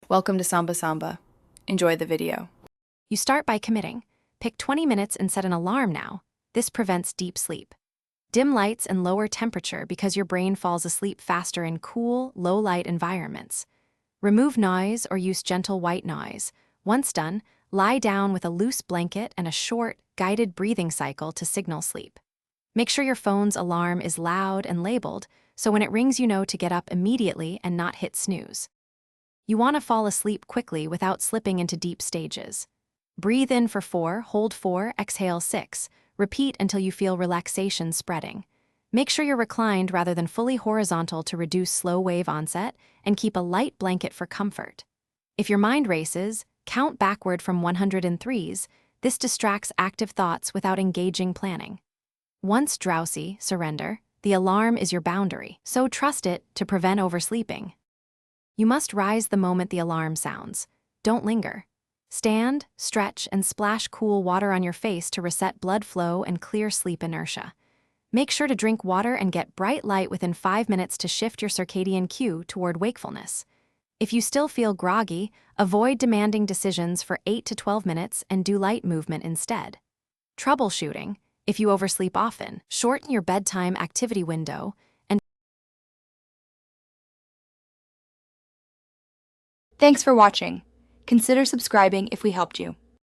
Welcome to Samba Samba. Enjoy the video. You start by committing. Pick 20 minutes and set an alarm now. This prevents deep sleep. Dim lights and lower temperature because your brain falls asleep faster in cool, low-light environments. Remove noise or use gentle white noise. Once done, lie down with a loose blanket and a short, guided breathing cycle to signal sleep. Make sure your phone's alarm is loud and labeled, so when it rings you know to get up immediately and not hit snooze. You want to fall asleep quickly without slipping into deep stages. Breathe in for 4, hold 4, exhale 6. Repeat until you feel relaxation spreading. Make sure you're reclined rather than fully horizontal to reduce slow wave onset, and keep a light blanket for comfort. If your mind races, count backward from 103s. This distracts active thoughts without engaging planning. Once drowsy, surrender. The alarm is your boundary, so trust it to prevent oversleeping. You must rise the moment the alarm sounds. Don't linger. Stand, stretch, and splash cool water on your face to reset blood flow and clear sleep inertia. Make sure to drink water and get bright light within 5 minutes to shift your circadian cue toward wakefulness. If you still feel groggy, avoid demanding decisions for 8 to 12 minutes and do light movement instead. Troubleshooting: if you oversleep often, shorten your bedtime activity window. Thanks for watching. Consider subscribing if we helped you.